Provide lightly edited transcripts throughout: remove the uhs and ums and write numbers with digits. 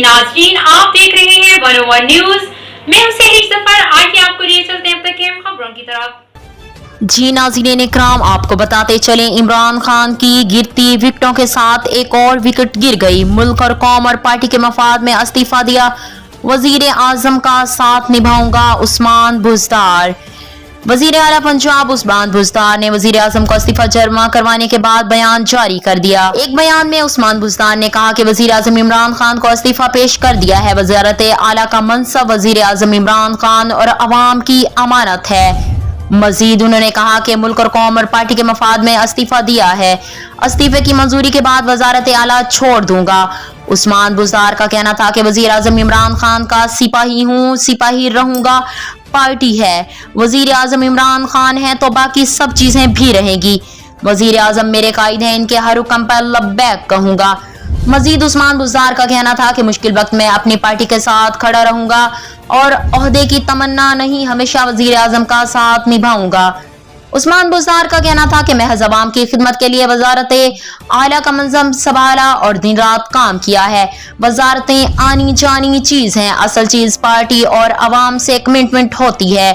जी नाज़रीन, आप देख रहे हैं 101 न्यूज। मैं हूं सेहरी सफर। आइए आपको लिए चलते हैं अब तक के खबरों की तरफ। जी नाज़रीन इकराम, आपको बताते चले इमरान खान की गिरती विकेटों के साथ एक और विकेट गिर गई। मुल्क और कौम और पार्टी के मफाद में इस्तीफा दिया। वजीर आजम का साथ निभाऊंगा उस्मान बुज़दार। वजीर आला पंजाब उस्मान बुज़दार ने वजीर आजम को इस्तीफा जमा करवाने के बाद बयान जारी कर दिया। एक बयान में उस्मान बुज़दार ने कहा कि वजीर आजम इमरान खान को इस्तीफा पेश कर दिया है। वज़ारत आला का मनसब वजीर आजम इमरान खान और अवाम की अमानत है। मजीद उन्होंने कहा कि मुल्क और कौम और पार्टी के मफाद में इस्तीफा दिया है। इस्तीफे की मंजूरी के बाद वजारत आला छोड़ दूंगा। उस्मान बुज़दार का कहना था कि वजीर आजम इमरान खान का सिपाही हूँ, सिपाही रहूंगा। पार्टी है, वजीर आजम इमरान खान है तो बाकी सब चीजें भी रहेगी। वजीर आजम मेरे कायद हैं, इनके हर हुक्म पर लब्बैक कहूंगा। मजीद उस्मान बुज़दार का कहना था कि मुश्किल वक्त में अपनी पार्टी के साथ खड़ा रहूंगा और ओहदे की तमन्ना नहीं, हमेशा वजीर आजम का साथ निभाऊंगा। उस्मान बुज़दार का कहना था कि महज अवाम की खिदमत के लिए वजारत आला का मंजम संभाला और दिन रात काम किया है। वजारतें आनी जानी चीज हैं, असल चीज पार्टी और अवाम से कमिटमेंट होती है।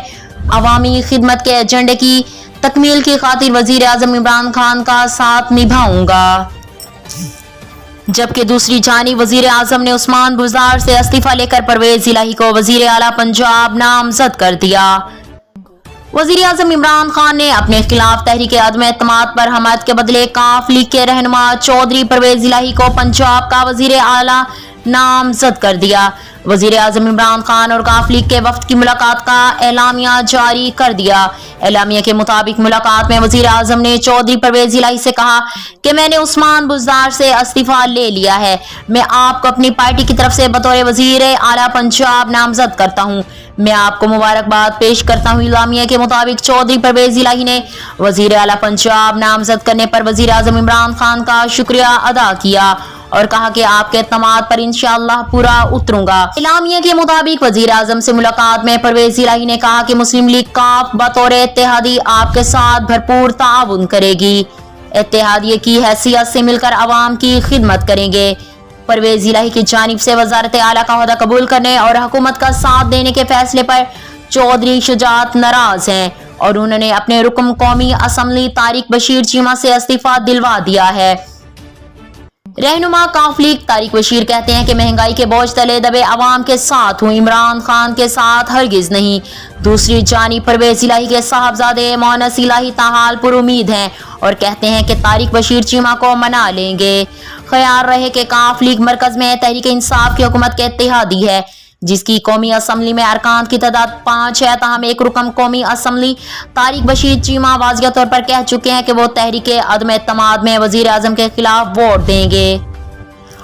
अवामी खिदमत के एजेंडे की तकमील की खातिर वजीर आजम इमरान खान का साथ निभाऊंगा। जबकि दूसरी जानिब वजीर आजम ने उस्मान बुज़दार से इस्तीफा लेकर परवेज इलाही को वजीर आला पंजाब नामजद कर दिया। वजीर आजम इमरान खान ने अपने खिलाफ तहरीक अदम एतमाद पर हमायत के बदले काफ लीग के रहनुमा चौधरी परवेज इलाही को पंजाब का वजीर आला नामजद कर दिया। वजीर आजम इमरान खान और काफ लीग के वफ्द की मुलाकात का एलामिया जारी कर दिया। एलामिया के मुताबिक मुलाकात में वजीर आजम ने चौधरी परवेज इलाही से कहा कि मैंने उस्मान बुज़दार से इस्तीफा ले लिया है। मैं आपको अपनी पार्टी की तरफ से बतौर वजीर आला पंजाब नामजद करता हूँ। मैं आपको मुबारकबाद पेश करता हूँ। इलामिया के मुताबिक चौधरी परवेज इलाही ने वजीर आला पंजाब नामजद करने पर वजीर आजम इमरान खान का शुक्रिया अदा किया और कहा कि आपके एतमाद पर इंशाअल्लाह पूरा उतरूंगा। इलामिया के मुताबिक वजीर आजम से मुलाकात में परवेज इलाही ने कहा कि मुस्लिम लीग काफ बतौर इत्तेहादी आपके साथ भरपूर ताउन करेगी। इत्तेहादिये की हैसियत से मिलकर अवाम की खिदमत करेंगे। परवेज इलाही की जानिब से वजारत आला का ओहदा कबूल करने और हुकूमत का साथ देने के फैसले पर चौधरी शुजात नाराज हैं और उन्होंने अपने रुकन कौमी असम्बली तारिक बशीर चीमा से इस्तीफा दिलवा दिया है। रहनुमा काफ लीग तारिक बशीर कहते हैं कि महंगाई के बोझ तले दबे अवाम के साथ हूँ, इमरान खान के साथ हरगिज नहीं। दूसरी जानी परवेज इलाही के साहबजादे मोनस इलाही ताहाल पर उम्मीद हैं और कहते हैं कि तारिक बशीर चीमा को मना लेंगे। ख्याल रहे कि काफ लीग मरकज में तहरीक इंसाफ की हुकूमत के इत्तेहादी है जिसकी कौमी असम्बली में अरकान की तादाद 5 है। ताहम एक रुकन कौमी असम्बली तारिक बशीर चीमा वाज़िया तौर पर कह चुके हैं कि वो तहरीक अदम एतमाद में वजीर आजम के खिलाफ वोट देंगे।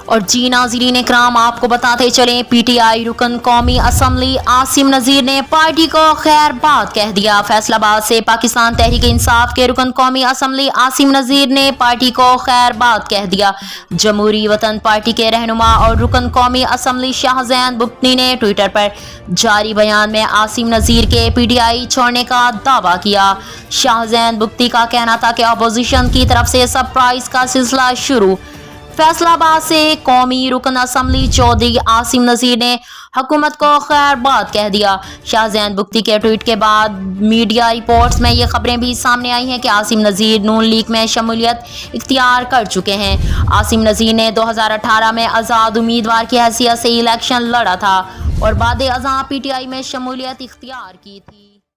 और जी नाज़रीन इकराम, आपको बताते चलें पीटीआई रुकन कौमी असम्बली आसिम नज़ीर ने पार्टी को खैर बात कह दिया। फैसलाबाद से पाकिस्तान तहरीक इंसाफ के रुकन कौमी असम्बली आसिम नज़ीर ने पार्टी को खैर बात कह दिया। जमहूरी वतन पार्टी के रहनुमा और रुकन कौमी असम्बली शाहजैन बुख्ती ने ट्विटर पर जारी बयान में आसिम नज़ीर के पीटीआई छोड़ने का दावा किया। शाहजैन बुख्ती का कहना था कि अपोजिशन की तरफ से सरप्राइज का सिलसिला शुरू। फैसलाबाद से कौमी रुकन असम्बली चौधरी आसिम नज़ीर ने हुकूमत को खैर बात कह दिया। शाहजैन बुख्ती के ट्वीट के बाद मीडिया रिपोर्ट्स में ये खबरें भी सामने आई हैं कि आसिम नज़ीर नून लीग में शमूलियत इख्तियार कर चुके हैं। आसिम नज़ीर ने 2018 में आज़ाद उम्मीदवार की हैसियत से इलेक्शन लड़ा था और बाद अज़ां पीटीआई में शमूलियत इख्तियार की थी।